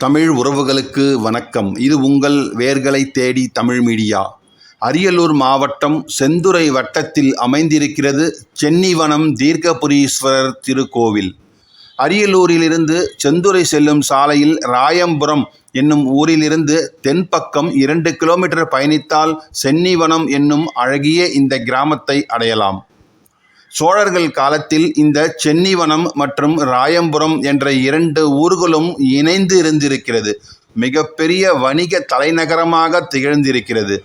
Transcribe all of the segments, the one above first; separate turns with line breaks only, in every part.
தமிழ் உறவுகளுக்கு வணக்கம். இது உங்கள் வேர்களை தேடி தமிழ் மீடியா. அரியலூர் மாவட்டம் செந்துறை வட்டத்தில் அமைந்திருக்கிறது சென்னிவனம் தீர்க்கபுரீஸ்வரர் திருக்கோவில். அரியலூரிலிருந்து செந்துறை செல்லும் சாலையில் ராயம்புரம் என்னும் ஊரிலிருந்து தென்பக்கம் 2 கிலோமீட்டர் பயணித்தால் சென்னிவனம் என்னும் அழகிய இந்த கிராமத்தை அடையலாம். சோழர்கள் காலத்தில் இந்த சென்னிவனம் மற்றும் ராயம்புரம் என்ற 2 ஊர்களும் இணைந்து இருந்திருக்கிறது. மிகப்பெரிய வணிக தலைநகரமாக திகழ்ந்திருக்கிறது.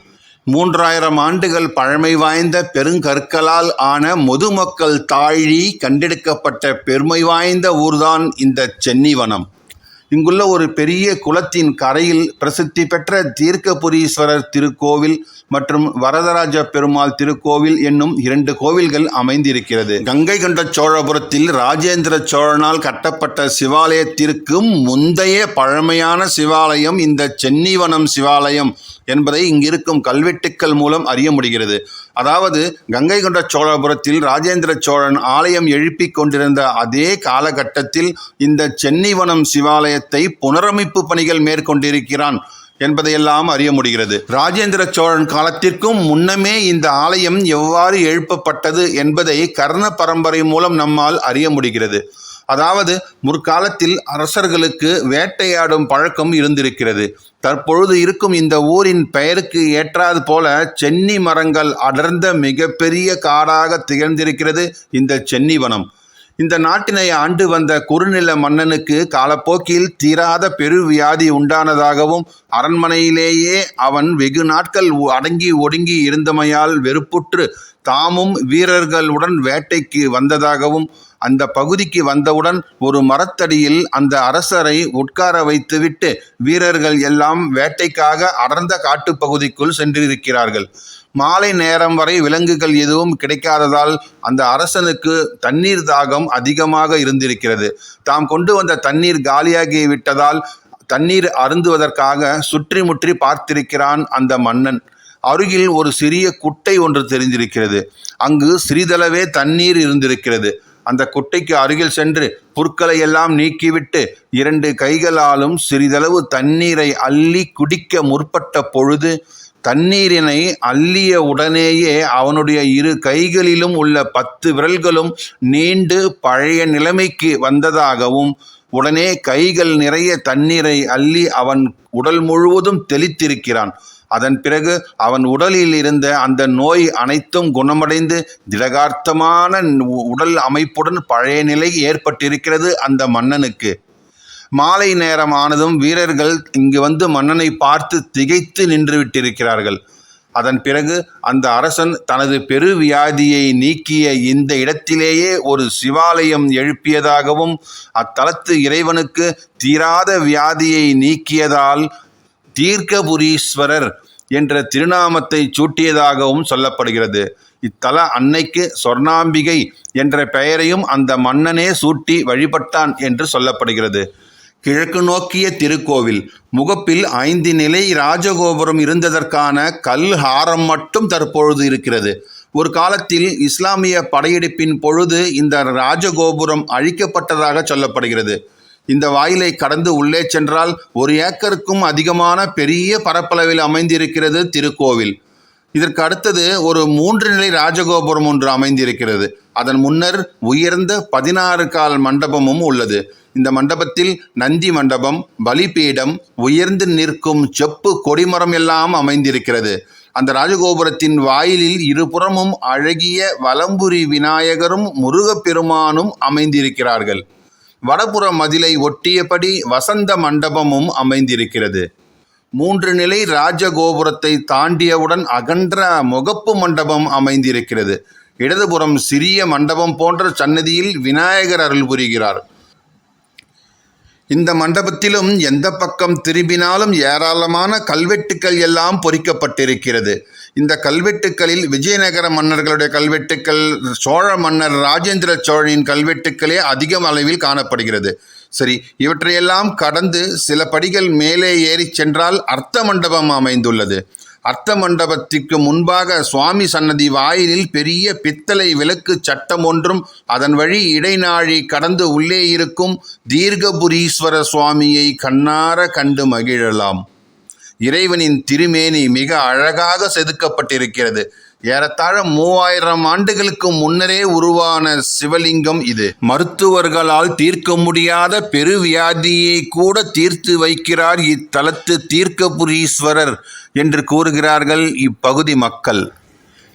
3000 ஆண்டுகள் பழமை வாய்ந்த பெருங்கற்களால் ஆன முதுமக்கள் தாழி கண்டெடுக்கப்பட்ட பெருமை வாய்ந்த ஊர்தான் இந்த சென்னிவனம். இங்குள்ள ஒரு பெரிய குளத்தின் கரையில் பிரசித்தி பெற்ற தீர்க்கபுரீஸ்வரர் திருக்கோவில் மற்றும் வரதராஜ பெருமாள் திருக்கோவில் என்னும் 2 கோவில்கள் அமைந்திருக்கிறது. கங்கை கொண்ட சோழபுரத்தில் ராஜேந்திர சோழனால் கட்டப்பட்ட சிவாலயத்திற்கு முந்தைய பழமையான சிவாலயம் இந்த சென்னிவனம் சிவாலயம் என்பதை இங்கிருக்கும் கல்வெட்டுக்கள் மூலம் அறிய முடிகிறது. அதாவது கங்கை கொண்ட சோழபுரத்தில் ராஜேந்திர சோழன் ஆலயம் எழுப்பி கொண்டிருந்த அதே காலகட்டத்தில் இந்த சென்னிவனம் சிவாலயத்தை புனரமைப்பு பணிகள் மேற்கொண்டிருக்கிறான் என்பதையெல்லாம் அறிய முடிகிறது. ராஜேந்திர சோழன் காலத்திற்கும் முன்னமே இந்த ஆலயம் எவ்வாறு எழுப்பப்பட்டது என்பதை கர்ண பரம்பரை மூலம் நம்மால் அறிய முடிகிறது. அதாவது முற்காலத்தில் அரசர்களுக்கு வேட்டையாடும் பழக்கம் இருந்திருக்கிறது. தற்பொழுது இருக்கும் இந்த ஊரின் பெயருக்கு ஏற்றாது போல சென்னி மரங்கள் அடர்ந்த மிகப்பெரிய காடாக திகழ்ந்திருக்கிறது இந்த சென்னிவனம். இந்த நாட்டினை ஆண்டு வந்த குறுநில மன்னனுக்கு காலப்போக்கில் தீராத பெருவியாதி உண்டானதாகவும் அரண்மனையிலேயே அவன் வெகு நாட்கள் அடங்கி ஒடுங்கி இருந்தமையால் வெறுப்புற்று தாமும் வீரர்களுடன் வேட்டைக்கு வந்ததாகவும் அந்த பகுதிக்கு வந்தவுடன் ஒரு மரத்தடியில் அந்த அரசரை உட்கார வைத்துவிட்டு வீரர்கள் எல்லாம் வேட்டைக்காக அடர்ந்த காட்டுப்பகுதிக்குள் சென்றிருக்கிறார்கள். மாலை நேரம் வரை விலங்குகள் எதுவும் கிடைக்காததால் அந்த அரசனுக்கு தண்ணீர் தாகம் அதிகமாக இருந்திருக்கிறது. தாம் கொண்டு வந்த தண்ணீர் காலியாகி விட்டதால் தண்ணீர் அருந்துவதற்காக சுற்றி முற்றி பார்த்திருக்கிறான் அந்த மன்னன். அருகில் ஒரு சிறிய குட்டை ஒன்று தெரிந்திருக்கிறது. அங்கு சிறிதளவே தண்ணீர் இருந்திருக்கிறது. அந்த குட்டைக்கு அருகில் சென்று புற்களை எல்லாம் நீக்கிவிட்டு 2 கைகளாலும் சிறிதளவு தண்ணீரை அள்ளி குடிக்க முற்பட்ட பொழுது தண்ணீரினை அள்ளிய உடனேயே அவனுடைய 2 கைகளிலும் உள்ள 10 விரல்களும் நீண்டு பழைய நிலைமைக்கு வந்ததாகவும் உடனே கைகள் நிறைய தண்ணீரை அள்ளி அவன் உடல் முழுவதும் தெளித்திருக்கிறான். அதன் பிறகு அவன் உடலில் இருந்த அந்த நோய் அனைத்தும் குணமடைந்து திடகார்த்தமான உடல் அமைப்புடன் பழைய நிலை ஏற்பட்டிருக்கிறது அந்த மன்னனுக்கு. மாலை நேரம் ஆனதும் வீரர்கள் இங்கு வந்து மன்னனை பார்த்து திகைத்து நின்று விட்டிருக்கிறார்கள். அதன் பிறகு அந்த அரசன் தனது பெருவியாதியை நீக்கிய இந்த இடத்திலேயே ஒரு சிவாலயம் எழுப்பியதாகவும் அத்தலத்து இறைவனுக்கு தீராத வியாதியை நீக்கியதால் தீர்க்கபுரீஸ்வரர் என்ற திருநாமத்தை சூட்டியதாகவும் சொல்லப்படுகிறது. இத்தல அன்னைக்கு சொர்ணாம்பிகை என்ற பெயரையும் அந்த மன்னனே சூட்டி வழிபட்டான் என்று சொல்லப்படுகிறது. கிழக்கு நோக்கிய திருக்கோவில். முகப்பில் 5 நிலை ராஜகோபுரம் இருந்ததற்கான கல் ஹாரம் மட்டும் தற்பொழுது இருக்கிறது. ஒரு காலத்தில் இஸ்லாமிய படையெடுப்பின் பொழுது இந்த ராஜகோபுரம் அழிக்கப்பட்டதாக சொல்லப்படுகிறது. இந்த வாயிலை கடந்து உள்ளே சென்றால் 1 ஏக்கருக்கும் அதிகமான பெரிய பரப்பளவில் அமைந்திருக்கிறது திருக்கோவில். இதற்கு அடுத்தது ஒரு 3 நிலை ராஜகோபுரம் ஒன்று அமைந்திருக்கிறது. அதன் முன்னர் உயர்ந்த 16 கால் மண்டபமும் உள்ளது. இந்த மண்டபத்தில் நந்தி மண்டபம், பலிபீடம், உயர்ந்து நிற்கும் செப்பு கொடிமரம் எல்லாம் அமைந்திருக்கிறது. அந்த ராஜகோபுரத்தின் வாயிலில் இருபுறமும் அழகிய வலம்புரி விநாயகரும் முருகப்பெருமானும் அமைந்திருக்கிறார்கள். வடபுற மதிலை ஒட்டியபடி வசந்த மண்டபமும் அமைந்திருக்கிறது. 3 நிலை ராஜகோபுரத்தை தாண்டியவுடன் அகன்ற முகப்பு மண்டபம் அமைந்திருக்கிறது. இடதுபுறம் சிறிய மண்டபம் போன்ற சன்னதியில் விநாயகர் அருள் புரிகிறார். இந்த மண்டபத்திலும் எந்த பக்கம் திரும்பினாலும் ஏராளமான கல்வெட்டுக்கள் எல்லாம் பொறிக்கப்பட்டிருக்கிறது. இந்த கல்வெட்டுக்களில் விஜயநகர மன்னர்களுடைய கல்வெட்டுக்கள், சோழ மன்னர் ராஜேந்திர சோழனின் கல்வெட்டுக்களே அதிக அளவில் காணப்படுகிறது. சரி, இவற்றையெல்லாம் கடந்து சில படிகள் மேலே ஏறி சென்றால் அர்த்த மண்டபம் அமைந்துள்ளது. அர்த்த மண்டபத்திற்கு முன்பாக சுவாமி சன்னதி வாயிலில் பெரிய பித்தளை விளக்கு சட்டம் ஒன்றும், அதன் வழி இடைநாழி கடந்து உள்ளே இருக்கும் தீர்க்கபுரீஸ்வர சுவாமியை கண்ணார கண்டு மகிழலாம். இறைவனின் திருமேனி மிக அழகாக செதுக்கப்பட்டிருக்கிறது. ஏறத்தாழ 3000 ஆண்டுகளுக்கு முன்னரே உருவான சிவலிங்கம் இது. மருத்துவர்களால் தீர்க்க முடியாத பெருவியாதியை கூட தீர்த்து வைக்கிறார் இத்தலத்து தீர்க்கபுரீஸ்வரர் என்று கூறுகிறார்கள் இப்பகுதி மக்கள்.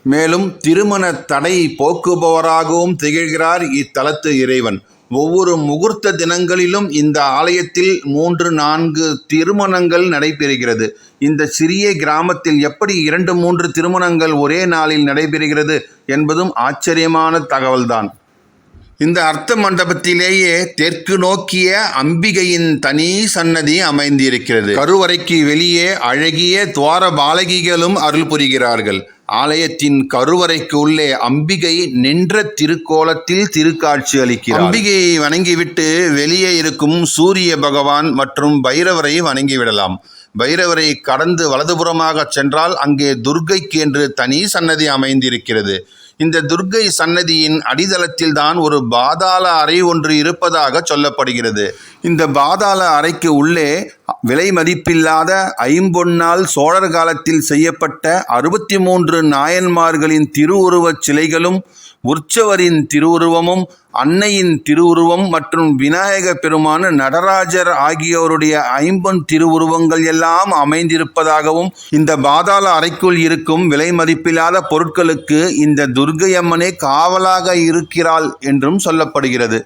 மேலும் திருமண தடை போக்குபவராகவும் திகழ்கிறார் இத்தலத்து இறைவன். ஒவ்வொரு முகூர்த்த தினங்களிலும் இந்த ஆலயத்தில் 3-4 திருமணங்கள் நடைபெறுகிறது. இந்த சிறிய கிராமத்தில் எப்படி 2-3 திருமணங்கள் ஒரே நாளில் நடைபெறுகிறது என்பதும் ஆச்சரியமான தகவல்தான். இந்த அர்த்த மண்டபத்திலேயே தெற்கு நோக்கிய அம்பிகையின் தனி சன்னதி அமைந்திருக்கிறது. கருவறைக்கு வெளியே அழகிய துவார பாலகிகளும் அருள் புரிகிறார்கள். ஆலயத்தின் கருவறைக்கு உள்ளே அம்பிகை நின்ற திருக்கோலத்தில் திருக்காட்சி அளிக்கிறார். அம்பிகையை வணங்கிவிட்டு வெளியே இருக்கும் சூரிய பகவான் மற்றும் பைரவரை வணங்கிவிடலாம். பைரவரை கடந்து வலதுபுறமாக சென்றால் அங்கே துர்க்கைக்கு என்று தனி சன்னதி அமைந்திருக்கிறது. இந்த துர்க்கை சன்னதியின் அடித்தளத்தில் தான் ஒரு பாதாள அறை ஒன்று இருப்பதாக சொல்லப்படுகிறது. இந்த பாதாள அறைக்கு உள்ளே விலை மதிப்பில்லாத ஐம்பொன்னால் சோழர் காலத்தில் செய்யப்பட்ட 63 நாயன்மார்களின் திருவுருவச் சிலைகளும், உற்சவரின் திருவுருவமும், அன்னையின் திருவுருவம் மற்றும் விநாயக பெருமான், நடராஜர் ஆகியோருடைய ஐம்பொன் திருவுருவங்கள் எல்லாம் அமைந்திருப்பதாகவும், இந்த பாதாள அறைக்குள் இருக்கும் விலை மதிப்பில்லாத பொருட்களுக்கு இந்த துர்க்கை அம்மனே காவலாக இருக்கிறாள் என்றும் சொல்லப்படுகிறது.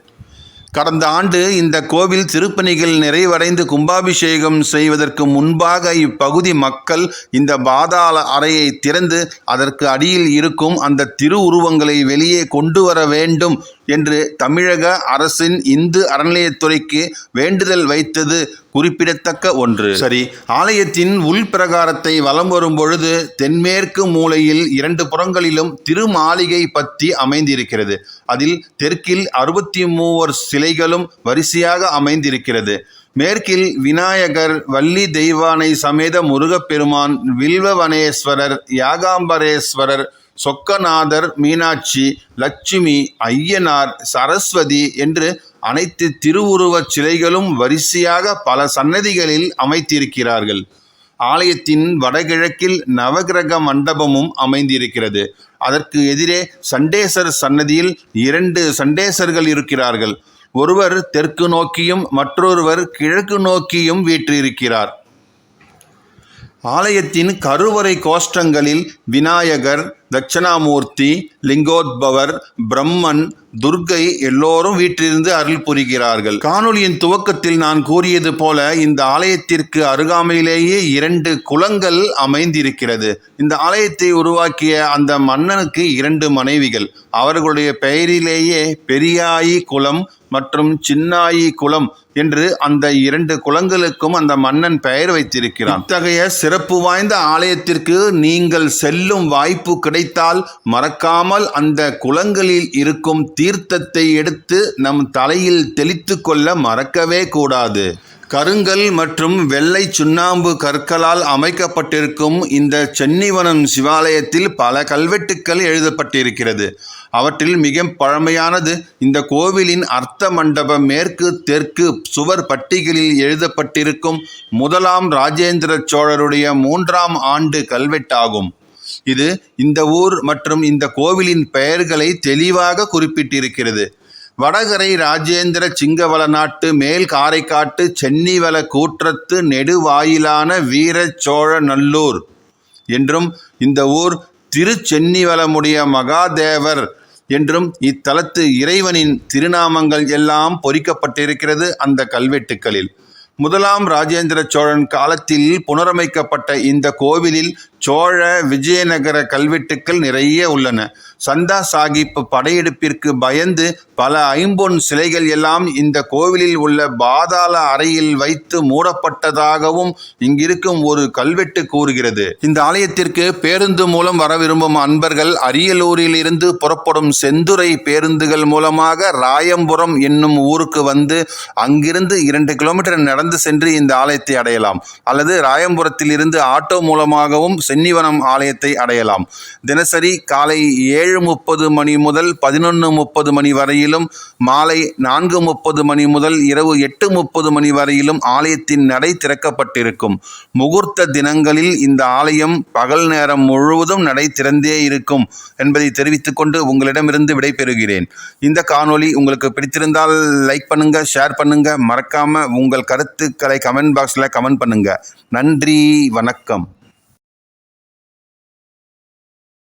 கடந்த ஆண்டு இந்த கோவில் திருப்பணிகள் நிறைவடைந்து கும்பாபிஷேகம் செய்வதற்கு முன்பாக இப்பகுதி மக்கள் இந்த பாதாள அறையை திறந்து அதற்கு அடியில் இருக்கும் அந்த திருவுருவங்களை வெளியே கொண்டு வர வேண்டும் என்று தமிழக அரசின் இந்து அறநிலையத்துறைக்கு வேண்டுதல் வைத்தது குறிப்பிடத்தக்க ஒன்று. சரி, ஆலயத்தின் உள்பிரகாரத்தை வலம் வரும் பொழுது தென்மேற்கு மூலையில் 2 புறங்களிலும் திருமாளிகை பத்தி அமைந்திருக்கிறது. அதில் தெற்கில் 63 சிலைகளும் வரிசையாக அமைந்திருக்கிறது. மேற்கில் விநாயகர், வள்ளி தெய்வானை சமேத முருகப்பெருமான், வில்வவனேஸ்வரர், யாகாம்பரேஸ்வரர், சொக்கநாதர், மீனாட்சி, லட்சுமி, ஐயனார், சரஸ்வதி என்று அனைத்து திருவுருவச் சிலைகளும் வரிசையாக பல சன்னதிகளில் அமைத்திருக்கிறார்கள். ஆலயத்தின் வடகிழக்கில் நவகிரக மண்டபமும் அமைந்திருக்கிறது. அதற்கு எதிரே சண்டேசர் சன்னதியில் 2 சண்டேசர்கள் இருக்கிறார்கள். ஒருவர் தெற்கு நோக்கியும் மற்றொருவர் கிழக்கு நோக்கியும் வீற்றிருக்கிறார். ஆலயத்தின் கருவறை கோஷ்டங்களில் விநாயகர், தட்சணாமூர்த்தி, லிங்கோத்பவர், பிரம்மன், துர்க்கை எல்லோரும் வீற்றிருந்து அருள் புரிகிறார்கள். காணொளியின் துவக்கத்தில் நான் கூறியது போல இந்த ஆலயத்திற்கு அருகாமையிலேயே 2 குளங்கள் அமைந்திருக்கிறது. இந்த ஆலயத்தை உருவாக்கிய அந்த மன்னனுக்கு 2 மனைவிகள். அவர்களுடைய பெயரிலேயே பெரியாயி குளம் மற்றும் சின்னாயி குளம் என்று அந்த 2 குளங்களுக்கும் அந்த மன்னன் பெயர் வைத்திருக்கிறான். இத்தகைய சிறப்பு வாய்ந்த ஆலயத்திற்கு நீங்கள் செல்லும் வாய்ப்பு கிடைத்தால் மறக்காமல் அந்த குளங்களில் இருக்கும் தீர்த்தத்தை எடுத்து நம் தலையில் தெளித்து கொள்ள மறக்கவே கூடாது. கருங்கல் மற்றும் வெள்ளை சுண்ணாம்பு கற்களால் அமைக்கப்பட்டிருக்கும் இந்த சென்னிவனம் சிவாலயத்தில் பல கல்வெட்டுக்கள் எழுதப்பட்டிருக்கிறது. அவற்றில் மிக பழமையானது இந்த கோவிலின் அர்த்த மண்டப மேற்கு தெற்கு சுவர் பட்டிகளில் எழுதப்பட்டிருக்கும் 1ஆம் ராஜேந்திர சோழருடைய 3ஆம் ஆண்டு கல்வெட்டாகும். இது இந்த ஊர் மற்றும் இந்த கோவிலின் பெயர்களை தெளிவாக குறிப்பிட்டிருக்கிறது. வடகரை ராஜேந்திர சிங்கவள நாட்டு மேல் காரைக்காட்டு சென்னிவள கூற்றத்து நெடுவாயிலான வீர சோழ நல்லூர் என்றும், இந்த ஊர் திருச்சென்னிவளமுடைய மகாதேவர் என்றும் இத்தலத்து இறைவனின் திருநாமங்கள் எல்லாம் பொறிக்கப்பட்டிருக்கிறது அந்த கல்வெட்டுக்களில். 1ஆம் ராஜேந்திர சோழன் காலத்தில் புனரமைக்கப்பட்ட இந்த கோவிலில் சோழ விஜயநகர கல்வெட்டுக்கள் நிறைய உள்ளன. சந்தா சாஹிப் படையெடுப்பிற்கு பயந்து பல ஐம்பொன் சிலைகள் எல்லாம் இந்த கோவிலில் உள்ள பாதாள அறையில் வைத்து மூடப்பட்டதாகவும் இங்கிருக்கும் ஒரு கல்வெட்டு கூறுகிறது. இந்த ஆலயத்திற்கு பேருந்து மூலம் வர விரும்பும் அன்பர்கள் அரியலூரில் இருந்து புறப்படும் செந்துறை பேருந்துகள் மூலமாக ராயம்புரம் என்னும் ஊருக்கு வந்து அங்கிருந்து 2 கிலோமீட்டர் நடந்து சென்று இந்த ஆலயத்தை அடையலாம். அல்லது ராயம்புரத்தில் இருந்து ஆட்டோ மூலமாகவும் சென்னிவனம் ஆலயத்தை அடையலாம். தினசரி காலை 7:30 மணி முதல் 11:30 மணி வரையிலும், மாலை 4:30 மணி முதல் இரவு 8:30 மணி வரையிலும் ஆலயத்தின் நடை திறக்கப்பட்டிருக்கும். முகூர்த்த தினங்களில் இந்த ஆலயம் பகல் நேரம் முழுவதும் நடை திறந்தே இருக்கும் என்பதை தெரிவித்துக் கொண்டு உங்களிடமிருந்து விடைபெறுகிறேன். இந்த காணொளி உங்களுக்கு பிடித்திருந்தால் லைக் பண்ணுங்க, ஷேர் பண்ணுங்க, மறக்காம உங்கள் கருத்துக்களை கமெண்ட் பாக்ஸில் கமெண்ட் பண்ணுங்க. நன்றி, வணக்கம்.